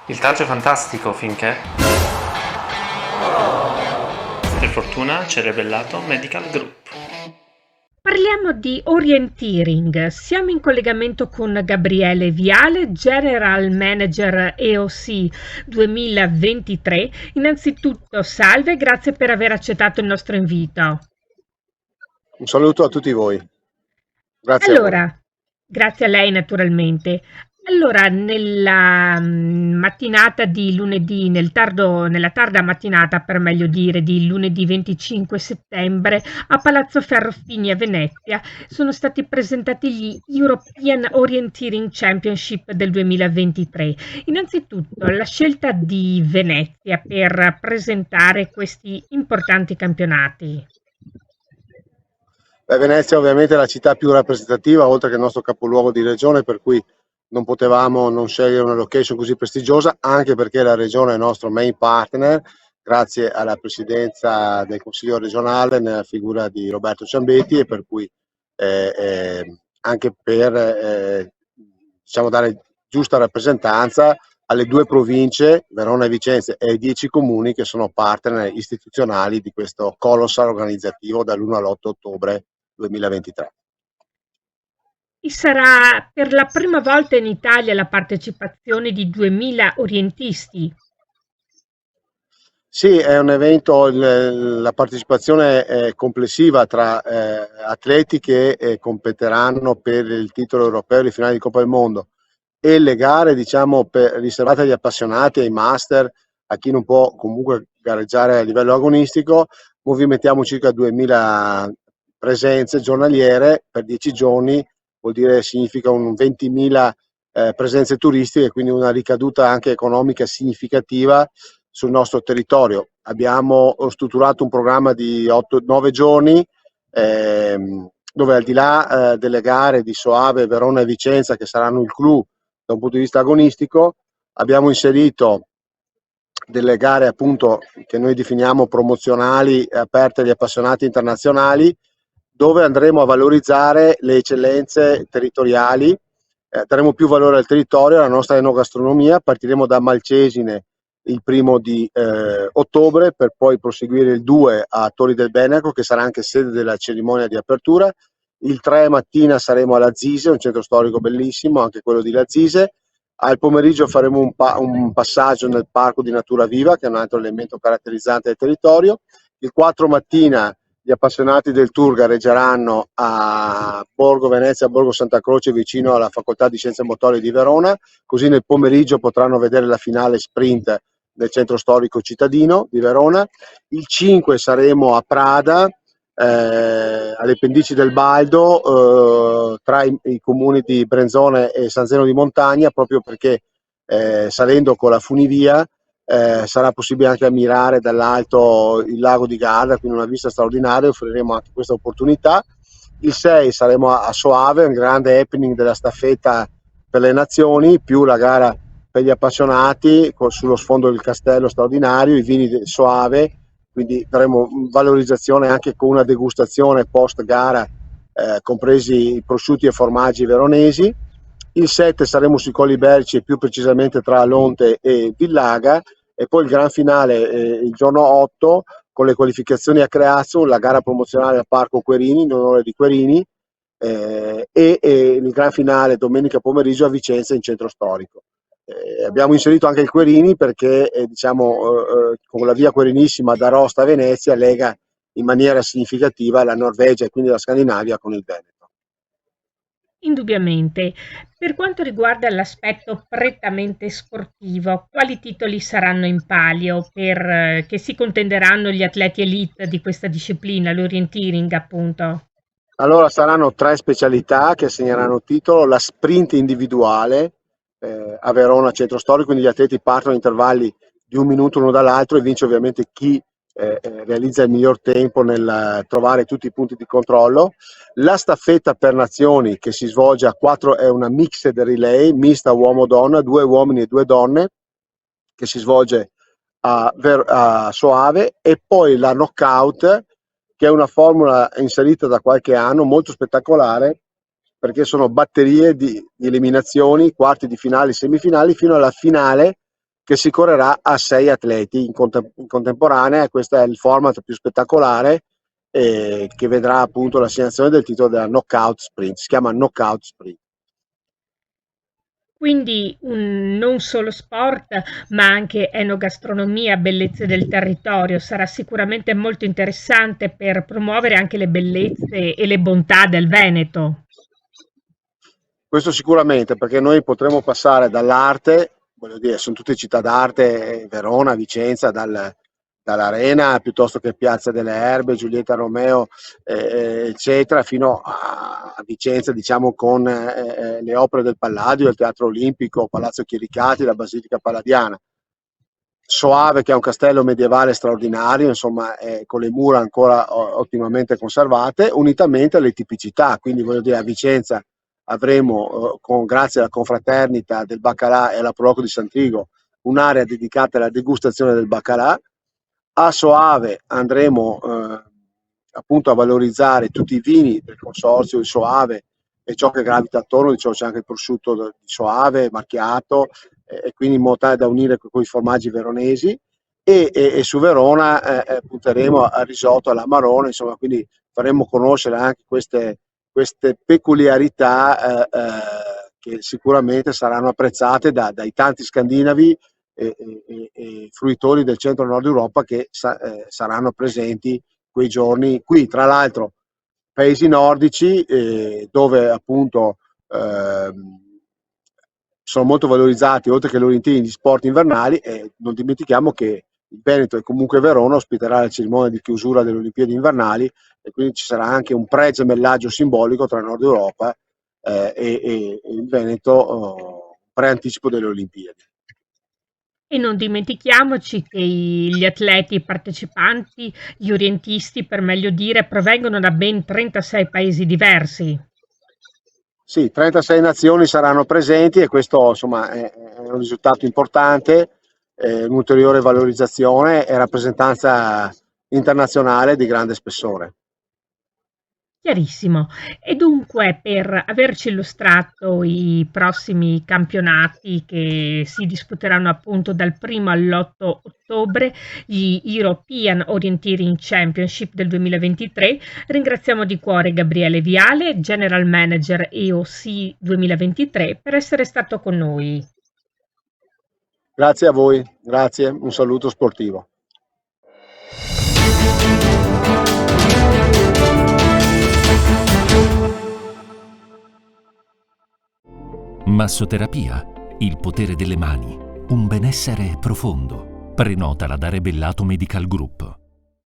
Il taggio è fantastico finché, per fortuna, ci ha rivelato Medical Group. Parliamo di orienteering. Siamo in collegamento con Gabriele Viale, General Manager EOC 2023. Innanzitutto, salve, grazie per aver accettato il nostro invito. Un saluto a tutti voi. Grazie a voi. Allora, grazie a lei naturalmente. Allora, nella mattinata di lunedì, nella tarda mattinata, per meglio dire, di lunedì 25 settembre, a Palazzo Ferrofini a Venezia, sono stati presentati gli European Orienteering Championship del 2023. Innanzitutto, la scelta di Venezia per presentare questi importanti campionati. Venezia ovviamente è la città più rappresentativa, oltre che il nostro capoluogo di regione, per cui non potevamo non scegliere una location così prestigiosa, anche perché la regione è il nostro main partner, grazie alla presidenza del Consiglio regionale nella figura di Roberto Ciambetti, e per cui anche per diciamo, dare giusta rappresentanza alle 2 province, Verona e Vicenza, e ai 10 comuni che sono partner istituzionali di questo colossal organizzativo dall'1 all'8 ottobre 2023. Ci sarà per la prima volta in Italia la partecipazione di 2000 orientisti. Sì, è un evento, la partecipazione è complessiva tra atleti che competeranno per il titolo europeo e le finali di Coppa del Mondo, e le gare, diciamo, riservate agli appassionati, ai master, a chi non può comunque gareggiare a livello agonistico. Movimentiamo circa 2000 presenze giornaliere per 10 giorni, vuol dire significa un 20.000 presenze turistiche, quindi una ricaduta anche economica significativa sul nostro territorio. Abbiamo strutturato un programma di 8-9 giorni dove, al di là delle gare di Soave, Verona e Vicenza, che saranno il clou da un punto di vista agonistico, abbiamo inserito delle gare appunto che noi definiamo promozionali, aperte agli appassionati internazionali, dove andremo a valorizzare le eccellenze territoriali, daremo più valore al territorio, alla nostra enogastronomia. Partiremo da Malcesine il 1° di ottobre, per poi proseguire il 2 a Torri del Beneco, che sarà anche sede della cerimonia di apertura. Il 3 mattina saremo a Lazise, un centro storico bellissimo, anche quello di Lazise. Al pomeriggio faremo un passaggio nel parco di natura viva, che è un altro elemento caratterizzante del territorio. Il 4 mattina gli appassionati del tour gareggeranno a Borgo Venezia, Borgo Santa Croce, vicino alla Facoltà di Scienze Motorie di Verona, così nel pomeriggio potranno vedere la finale sprint del centro storico cittadino di Verona. Il 5 saremo a Prada, alle pendici del Baldo, tra i comuni di Brenzone e San Zeno di Montagna, proprio perché salendo con la funivia sarà possibile anche ammirare dall'alto il lago di Garda, quindi una vista straordinaria. Offriremo anche questa opportunità. Il 6 saremo a Soave, un grande happening della staffetta per le nazioni, più la gara per gli appassionati sullo sfondo del castello straordinario, i vini del Soave, quindi daremo valorizzazione anche con una degustazione post gara, compresi i prosciutti e formaggi veronesi. Il 7 saremo sui Colli Berci, e più precisamente tra Lonte e Villaga, e poi il gran finale il giorno 8 con le qualificazioni a Creazzo, la gara promozionale al Parco Querini in onore di Querini, e il gran finale domenica pomeriggio a Vicenza in centro storico. Abbiamo inserito anche il Querini perché con la via Querinissima da Aosta a Venezia lega in maniera significativa la Norvegia e quindi la Scandinavia con il Veneto. Indubbiamente. Per quanto riguarda l'aspetto prettamente sportivo, quali titoli saranno in palio che si contenderanno gli atleti elite di questa disciplina, l'orienteering appunto? Allora saranno 3 specialità che assegneranno titolo: la sprint individuale a Verona centro storico, quindi gli atleti partono a intervalli di 1 minuto l'uno dall'altro, e vince ovviamente chi realizza il miglior tempo nel trovare tutti i punti di controllo. La staffetta per nazioni, che si svolge a 4, è una mixed relay, mista uomo-donna, 2 uomini e 2 donne, che si svolge a Soave, e poi la knockout, che è una formula inserita da qualche anno molto spettacolare, perché sono batterie di eliminazioni, quarti di finale, semifinali, fino alla finale che si correrà a 6 atleti in contemporanea. Questo è il format più spettacolare, che vedrà appunto l'assegnazione del titolo della Knockout Sprint. Si chiama Knockout Sprint. Quindi non solo sport, ma anche enogastronomia, bellezze del territorio. Sarà sicuramente molto interessante per promuovere anche le bellezze e le bontà del Veneto. Questo sicuramente, perché noi potremo passare dall'arte, voglio dire, sono tutte città d'arte, Verona, Vicenza, dall'Arena piuttosto che Piazza delle Erbe, Giulietta Romeo, eccetera, fino a Vicenza, diciamo, con le opere del Palladio, il Teatro Olimpico, Palazzo Chiericati, la Basilica Palladiana. Soave, che è un castello medievale straordinario, insomma, con le mura ancora ottimamente conservate, unitamente alle tipicità. Quindi voglio dire, a Vicenza avremo, grazie alla confraternita del baccalà e alla Proloco di Santrigo, un'area dedicata alla degustazione del baccalà. A Soave andremo appunto a valorizzare tutti i vini del consorzio di Soave e ciò che gravita attorno, diciamo, c'è anche il prosciutto di Soave, marchiato, e quindi in modo tale da unire con i formaggi veronesi, e su Verona punteremo al risotto all'amarone, insomma, quindi faremo conoscere anche queste peculiarità che sicuramente saranno apprezzate dai tanti scandinavi e fruitori del centro-nord Europa che saranno presenti quei giorni qui. Tra l'altro paesi nordici dove appunto sono molto valorizzati, oltre che l'Orientini, gli sport invernali, e non dimentichiamo che il Veneto e comunque Verona ospiterà la cerimonia di chiusura delle Olimpiadi invernali, e quindi ci sarà anche un pre-gemellaggio simbolico tra Nord Europa e il Veneto, pre-anticipo delle Olimpiadi. E non dimentichiamoci che gli atleti partecipanti, gli orientisti per meglio dire, provengono da ben 36 paesi diversi. Sì, 36 nazioni saranno presenti, e questo insomma è un risultato importante, un'ulteriore valorizzazione e rappresentanza internazionale di grande spessore. Chiarissimo. E dunque, per averci illustrato i prossimi campionati che si disputeranno appunto dal 1° all'8 ottobre, gli European Orienteering Championship del 2023, ringraziamo di cuore Gabriele Viale, General Manager EOC 2023, per essere stato con noi. Grazie a voi, grazie, un saluto sportivo. Massoterapia, il potere delle mani, un benessere profondo. Prenotala da Rebellato Medical Group.